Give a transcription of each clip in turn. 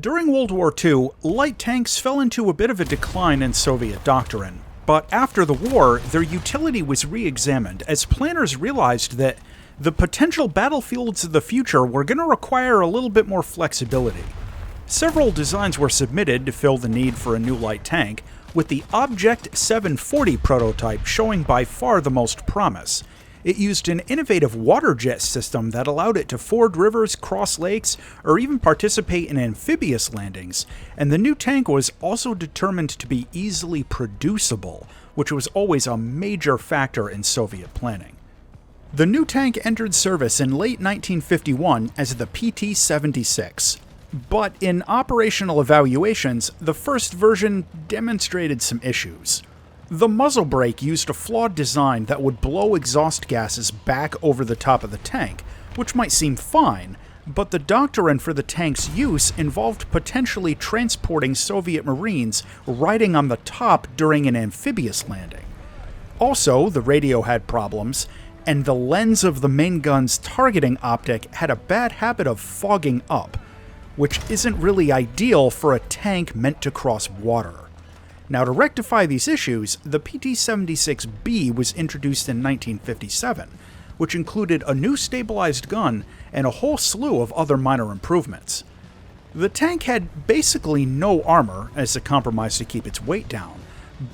During World War II, light tanks fell into a bit of a decline in Soviet doctrine, but after the war, their utility was re-examined as planners realized that the potential battlefields of the future were going to require a little bit more flexibility. Several designs were submitted to fill the need for a new light tank, with the Object 740 prototype showing by far the most promise. It used an innovative water jet system that allowed it to ford rivers, cross lakes, or even participate in amphibious landings, and the new tank was also determined to be easily producible, which was always a major factor in Soviet planning. The new tank entered service in late 1951 as the PT-76. But in operational evaluations, the first version demonstrated some issues. The muzzle brake used a flawed design that would blow exhaust gases back over the top of the tank, which might seem fine, but the doctrine for the tank's use involved potentially transporting Soviet Marines riding on the top during an amphibious landing. Also, the radio had problems, and the lens of the main gun's targeting optic had a bad habit of fogging up, which isn't really ideal for a tank meant to cross water. Now, to rectify these issues, the PT-76B was introduced in 1957, which included a new stabilized gun and a whole slew of other minor improvements. The tank had basically no armor as a compromise to keep its weight down,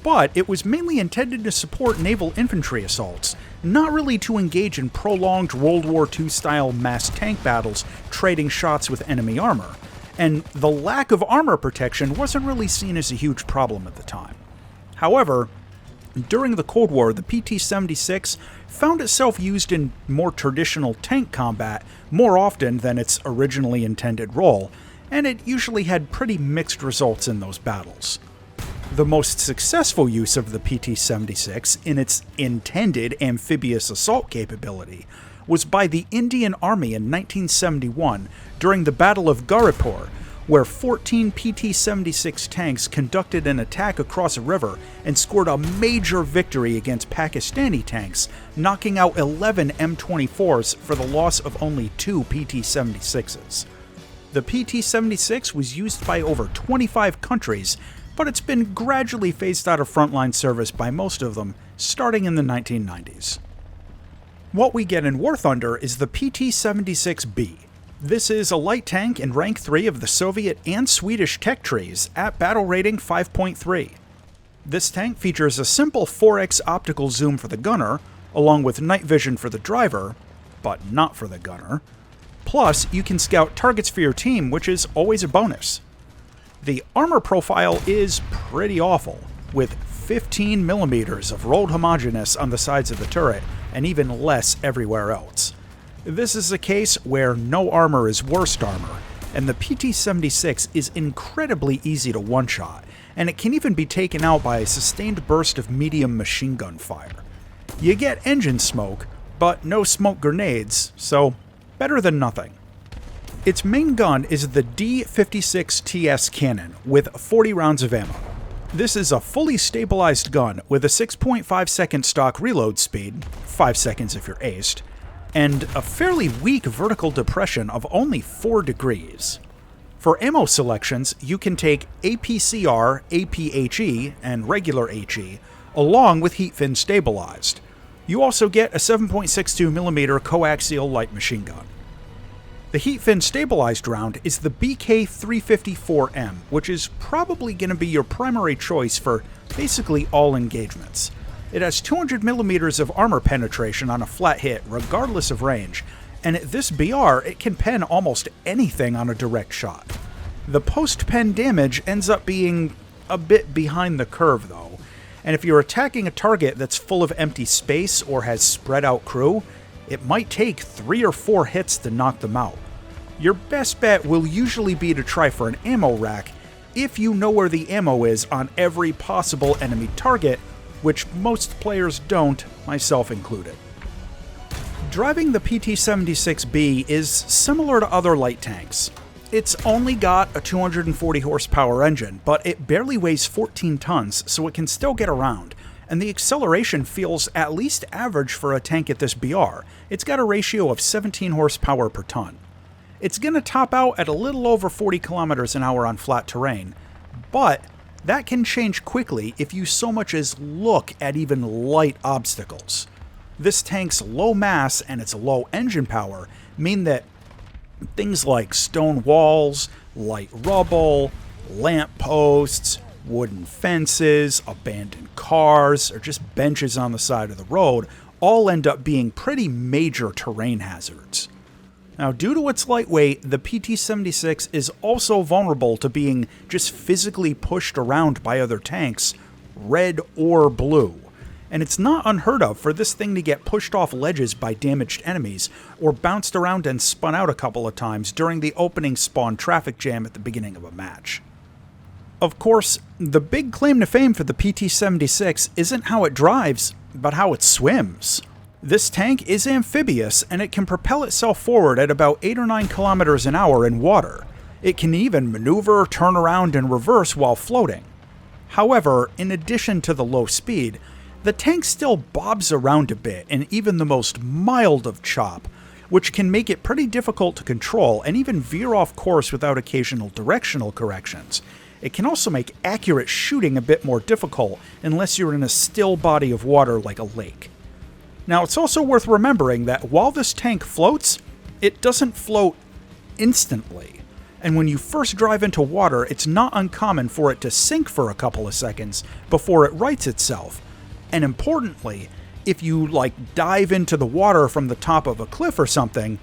but it was mainly intended to support naval infantry assaults, not really to engage in prolonged World War II-style mass tank battles trading shots with enemy armor. And the lack of armor protection wasn't really seen as a huge problem at the time. However, during the Cold War, the PT-76 found itself used in more traditional tank combat more often than its originally intended role, and it usually had pretty mixed results in those battles. The most successful use of the PT-76 in its intended amphibious assault capability was by the Indian Army in 1971 during the Battle of Garipur, where 14 PT-76 tanks conducted an attack across a river and scored a major victory against Pakistani tanks, knocking out 11 M24s for the loss of only 2 PT-76s. The PT-76 was used by over 25 countries, but it's been gradually phased out of frontline service by most of them, starting in the 1990s. What we get in Warthunder is the PT-76B. This is a light tank in rank 3 of the Soviet and Swedish tech trees at battle rating 5.3. This tank features a simple 4x optical zoom for the gunner, along with night vision for the driver, but not for the gunner. Plus, you can scout targets for your team, which is always a bonus. The armor profile is pretty awful, with 15mm of rolled homogeneous on the sides of the turret, and even less everywhere else. This is a case where no armor is worst armor, and the PT-76 is incredibly easy to one-shot, and it can even be taken out by a sustained burst of medium machine gun fire. You get engine smoke, but no smoke grenades, so better than nothing. Its main gun is the D56TS cannon with 40 rounds of ammo. This is a fully stabilized gun with a 6.5 second stock reload speed, 5 seconds if you're aced, and a fairly weak vertical depression of only 4 degrees. For ammo selections, you can take APCR, APHE, and regular HE, along with heat fin stabilized. You also get a 7.62mm coaxial light machine gun. The heat fin stabilized round is the BK354M, which is probably going to be your primary choice for basically all engagements. It has 200mm of armor penetration on a flat hit, regardless of range, and at this BR, it can pen almost anything on a direct shot. The post-pen damage ends up being a bit behind the curve, though, and if you're attacking a target that's full of empty space or has spread out crew, it might take 3 or 4 hits to knock them out. Your best bet will usually be to try for an ammo rack if you know where the ammo is on every possible enemy target, which most players don't, myself included. Driving the PT-76B is similar to other light tanks. It's only got a 240 horsepower engine, but it barely weighs 14 tons, so it can still get around, and the acceleration feels at least average for a tank at this BR. It's got a ratio of 17 horsepower per ton. It's going to top out at a little over 40 kilometers an hour on flat terrain, but that can change quickly if you so much as look at even light obstacles. This tank's low mass and its low engine power mean that things like stone walls, light rubble, lamp posts, wooden fences, abandoned cars, or just benches on the side of the road all end up being pretty major terrain hazards. Now, due to its lightweight, the PT-76 is also vulnerable to being just physically pushed around by other tanks, red or blue. And it's not unheard of for this thing to get pushed off ledges by damaged enemies, or bounced around and spun out a couple of times during the opening spawn traffic jam at the beginning of a match. Of course, the big claim to fame for the PT-76 isn't how it drives, but how it swims. This tank is amphibious, and it can propel itself forward at about 8 or 9 kilometers an hour in water. It can even maneuver, turn around, and reverse while floating. However, in addition to the low speed, the tank still bobs around a bit in even the most mild of chop, which can make it pretty difficult to control and even veer off course without occasional directional corrections. It can also make accurate shooting a bit more difficult unless you're in a still body of water like a lake. Now, it's also worth remembering that while this tank floats, it doesn't float instantly. And when you first drive into water, it's not uncommon for it to sink for a couple of seconds before it rights itself. And importantly, if you dive into the water from the top of a cliff or something,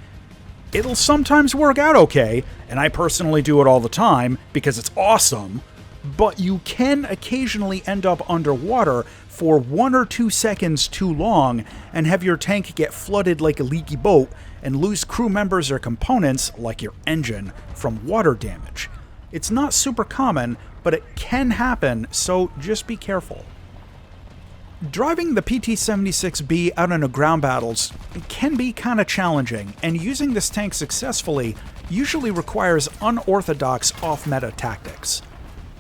it'll sometimes work out okay, and I personally do it all the time because it's awesome, but you can occasionally end up underwater for 1 or 2 seconds too long and have your tank get flooded like a leaky boat and lose crew members or components, like your engine, from water damage. It's not super common, but it can happen, so just be careful. Driving the PT-76B out into ground battles can be kinda challenging, and using this tank successfully usually requires unorthodox off-meta tactics.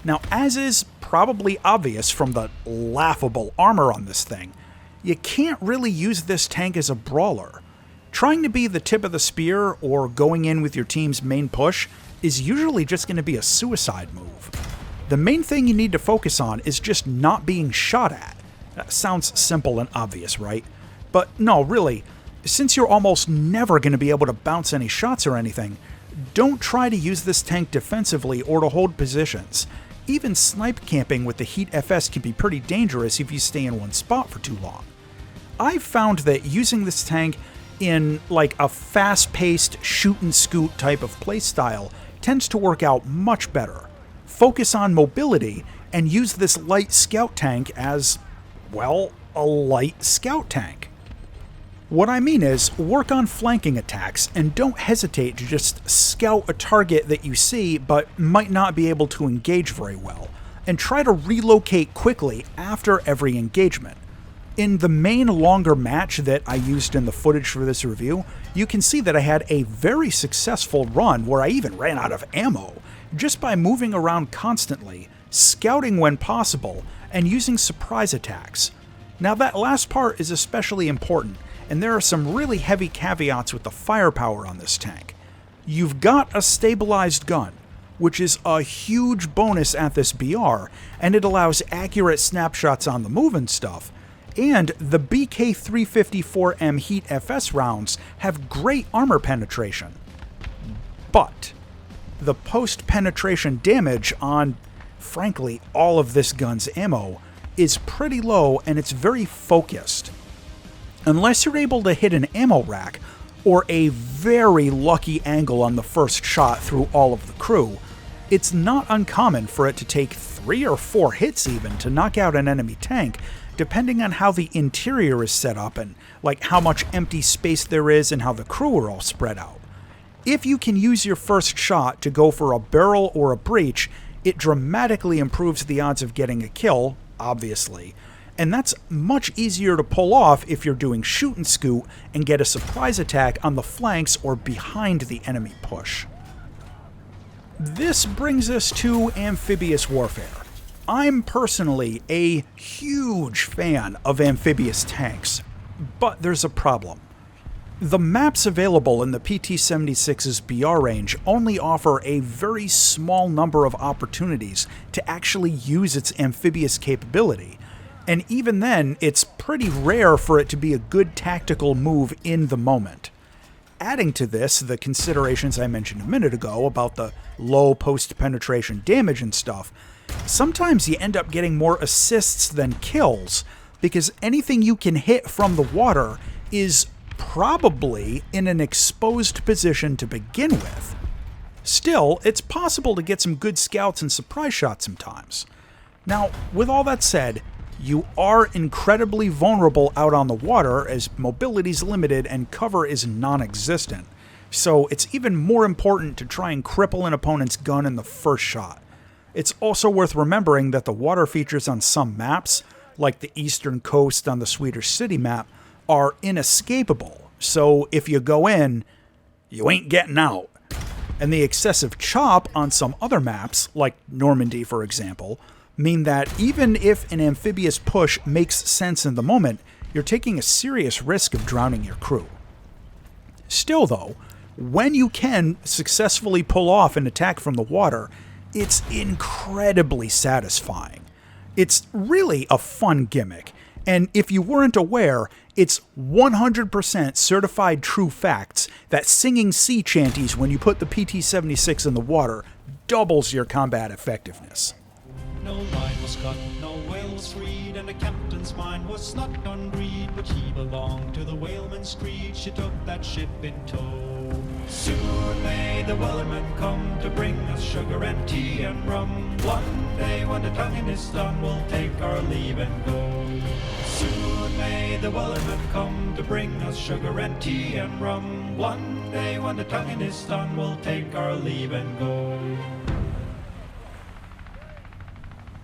Now, as is probably obvious from the laughable armor on this thing, you can't really use this tank as a brawler. Trying to be the tip of the spear or going in with your team's main push is usually just going to be a suicide move. The main thing you need to focus on is just not being shot at. That sounds simple and obvious, right? But no, really, since you're almost never going to be able to bounce any shots or anything, don't try to use this tank defensively or to hold positions. Even snipe camping with the Heat FS can be pretty dangerous if you stay in one spot for too long. I've found that using this tank in a fast-paced shoot-and-scoot type of playstyle tends to work out much better. Focus on mobility and use this light scout tank as, well, a light scout tank. What I mean is, work on flanking attacks and don't hesitate to just scout a target that you see but might not be able to engage very well, and try to relocate quickly after every engagement. In the main longer match that I used in the footage for this review, you can see that I had a very successful run where I even ran out of ammo, just by moving around constantly, scouting when possible, and using surprise attacks. Now that last part is especially important, and there are some really heavy caveats with the firepower on this tank. You've got a stabilized gun, which is a huge bonus at this BR, and it allows accurate snapshots on the move and stuff, and the BK354M Heat FS rounds have great armor penetration. But the post-penetration damage on, frankly, all of this gun's ammo is pretty low, and it's very focused. Unless you're able to hit an ammo rack, or a very lucky angle on the first shot through all of the crew, it's not uncommon for it to take 3 or 4 hits even to knock out an enemy tank, depending on how the interior is set up and how much empty space there is and how the crew are all spread out. If you can use your first shot to go for a barrel or a breach, it dramatically improves the odds of getting a kill, obviously, and that's much easier to pull off if you're doing shoot and scoot and get a surprise attack on the flanks or behind the enemy push. This brings us to amphibious warfare. I'm personally a huge fan of amphibious tanks, but there's a problem. The maps available in the PT-76's BR range only offer a very small number of opportunities to actually use its amphibious capability, and even then, it's pretty rare for it to be a good tactical move in the moment. Adding to this, the considerations I mentioned a minute ago about the low post-penetration damage and stuff, sometimes you end up getting more assists than kills, because anything you can hit from the water is probably in an exposed position to begin with. Still, it's possible to get some good scouts and surprise shots sometimes. Now, with all that said, you are incredibly vulnerable out on the water as mobility's limited and cover is non-existent, so it's even more important to try and cripple an opponent's gun in the first shot. It's also worth remembering that the water features on some maps, like the eastern coast on the Swedish city map, are inescapable, so if you go in, you ain't getting out. And the excessive chop on some other maps, like Normandy for example, mean that even if an amphibious push makes sense in the moment, you're taking a serious risk of drowning your crew. Still though, when you can successfully pull off an attack from the water, it's incredibly satisfying. It's really a fun gimmick, and if you weren't aware, it's 100% certified true facts that singing sea chanties when you put the PT-76 in the water doubles your combat effectiveness. No line was cut, no whale was freed, and the captain's mind was not on greed, but he belonged to the whaleman's creed. She took that ship in tow. Soon may the wellerman come to bring us sugar and tea and rum. One day when the tonguing is done, we'll take our leave and go. Soon may the wellerman come to bring us sugar and tea and rum. One day when the tonguing is done, we'll take our leave and go.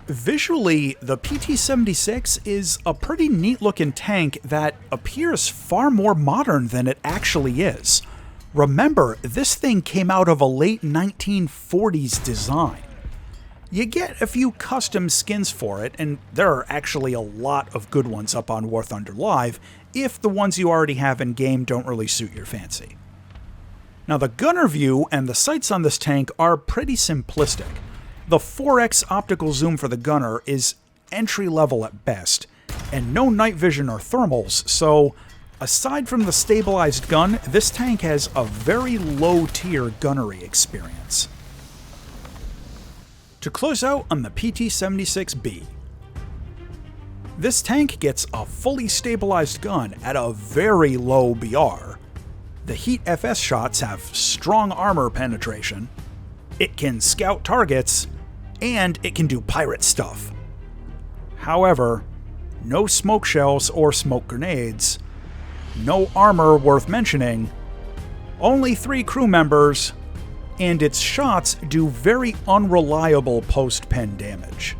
Visually, the PT-76 is a pretty neat-looking tank that appears far more modern than it actually is. Remember, this thing came out of a late 1940s design. You get a few custom skins for it, and there are actually a lot of good ones up on Warthunder Live, if the ones you already have in-game don't really suit your fancy. Now, the gunner view and the sights on this tank are pretty simplistic. The 4x optical zoom for the gunner is entry-level at best, and no night vision or thermals, so aside from the stabilized gun, this tank has a very low-tier gunnery experience. To close out on the PT-76B, this tank gets a fully stabilized gun at a very low BR. The Heat FS shots have strong armor penetration, it can scout targets, and it can do pirate stuff. However, no smoke shells or smoke grenades, no armor worth mentioning, only 3 crew members, and its shots do very unreliable post-pen damage.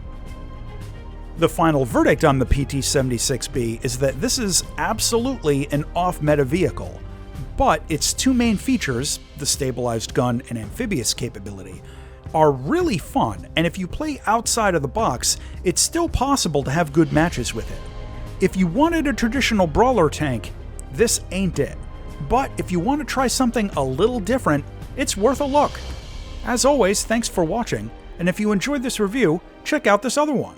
The final verdict on the PT-76B is that this is absolutely an off-meta vehicle, but its 2 main features, the stabilized gun and amphibious capability, are really fun, and if you play outside of the box, it's still possible to have good matches with it. If you wanted a traditional brawler tank, this ain't it. But if you want to try something a little different, it's worth a look. As always, thanks for watching, and if you enjoyed this review, check out this other one.